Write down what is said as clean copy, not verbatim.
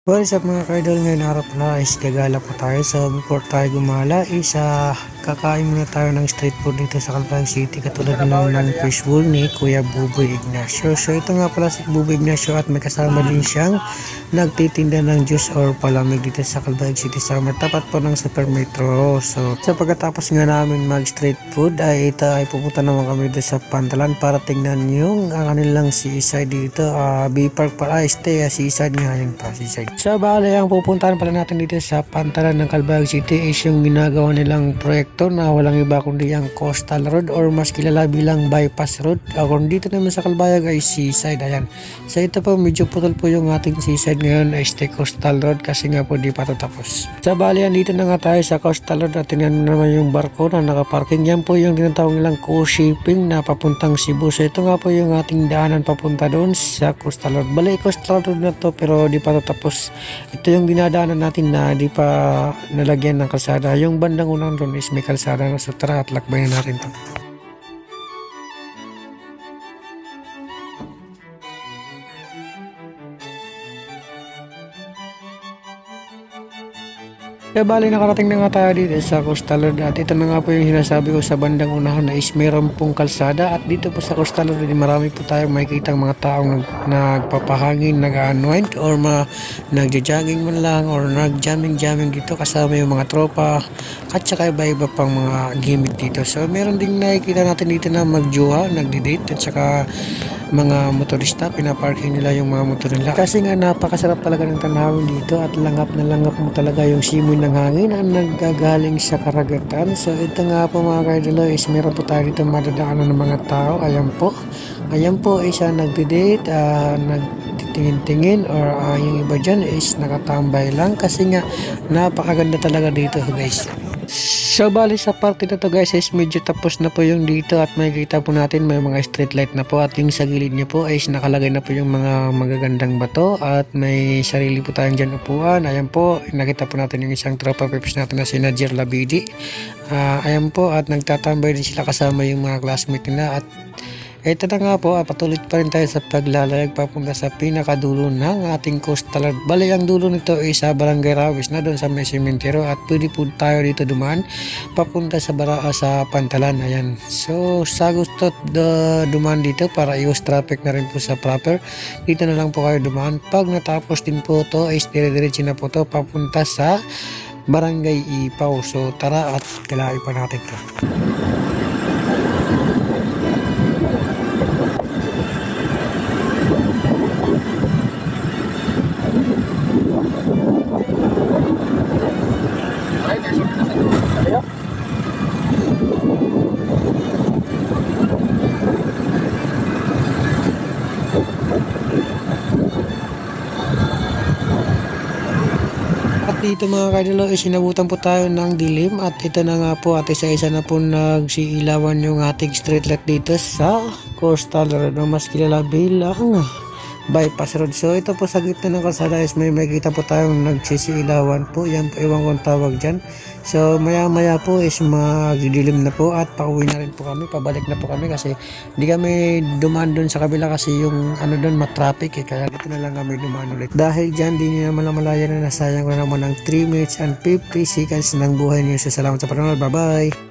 What's up mga ka-idol, ngayon araw pala is gagala po tayo. So before tayo gumala is kakain muna tayo ng street food dito sa Calpan City, katulad ng fishbowl ni Kuya Buboy Ignacio. So ito nga pala si Buboy Ignacio at may kasama din siyang nagtitinda ng juice or palamig dito sa Calpan City sa tapat po ng Super Metro. So pagkatapos nga namin mag street food ay ito ay pupunta naman kami dito sa Pantalan para tingnan yung kanilang seaside dito. B-Park para stay seaside nga yun pa, seaside. So bale, ang pupuntahan pala natin dito sa Pantalan ng Calban City is yung ginagawa nilang proyekto na walang iba kundi ang Coastal Road or mas kilala bilang Bypass Road. Kung dito naman sa Calbayog ay seaside, ayan. So ito po, medyo putol po yung ating seaside ngayon ay stay Coastal Road kasi nga po di pa ito tapos. So bale, dito na nga tayo sa Coastal Road at tingnan naman yung barko na nakaparking. Yan po yung tinatawag nilang co-shipping na papuntang Cebu. So ito nga po yung ating daanan papunta doon sa Coastal Road. Bale, Coastal Road na to pero di pa ito tapos. Ito yung dinadaanan natin na di pa nalagyan ng kalsada. Yung bandang unang doon is may kalsada na, so tara at lakbay na natin to. Kaya bali, nakarating na nga tayo dito sa Coastal Road at ito na nga po yung sinasabi ko sa bandang unahan na is meron pong kalsada at dito po sa Coastal Road marami po tayong makikita mga taong nagpapahangin, nag-unwind or nagja-jogging man lang or nag-jamming dito kasama yung mga tropa at saka iba-iba pang mga gimmick dito. So meron ding nakikita natin dito na magjowa, nagdi-date at saka mga motorista, pinaparking nila yung mga motor nila kasi nga napakasarap talaga ng tanawin dito at langap na langap mo talaga yung simoy ng hangin na naggagaling sa karagatan. So ito nga po mga kaidolo is meron po tayo dito madadaanan ng mga tao. Ayan po isa nagdi-date, nagtitingin-tingin or yung iba dyan is nakatambay lang kasi nga napakaganda talaga dito guys. So bali sa parte na to guys is medyo tapos na po yung dito at makikita po natin may mga street light na po at yung sa gilid niya po is nakalagay na po yung mga magagandang bato at may sarili po tayong dyan upuan. Ayan po, nakita po natin yung isang tropa peps natin na si Najer Labidi. Ayan po at nagtatambay din sila kasama yung mga classmate nila at ito na nga po, patuloy pa rin tayo sa paglalayag papunta sa pinakadulo ng ating Coastal Road. Bali, ang dulo nito ay sa Barangay Rawis na doon sa may sementero at pwede po tayo dito dumaan papunta sa Pantalan. Ayan. So, sa gusto dumaan dito para iwas traffic na rin po sa proper, dito na lang po kayo dumaan. Pag natapos din po to, ay dire-diretso na po to papunta sa Barangay Ipaw. So, tara at kalahin pa natin to. At dito mga kaidolo, isinabutan po tayo ng dilim at ito na nga po at isa-isa na po nagsiilawan yung ating street light dito sa Coastal Road na mas kilala bilang Bypass Road. So ito po sa gitna ng kalsada is may makikita po tayong nagsisiilawan po. Yan po, iwan kong tawag dyan. So maya po is magdidilim na po at pauwi na rin po kami. Pabalik na po kami kasi hindi kami dumaan doon sa kabila kasi yung ano doon matraffic kaya dito na lang kami dumaan ulit. Dahil dyan di nyo naman malaya na nasayang ko na naman ng 3 minutes and 50 seconds ng buhay niyo. So salamat sa panonood. Bye bye!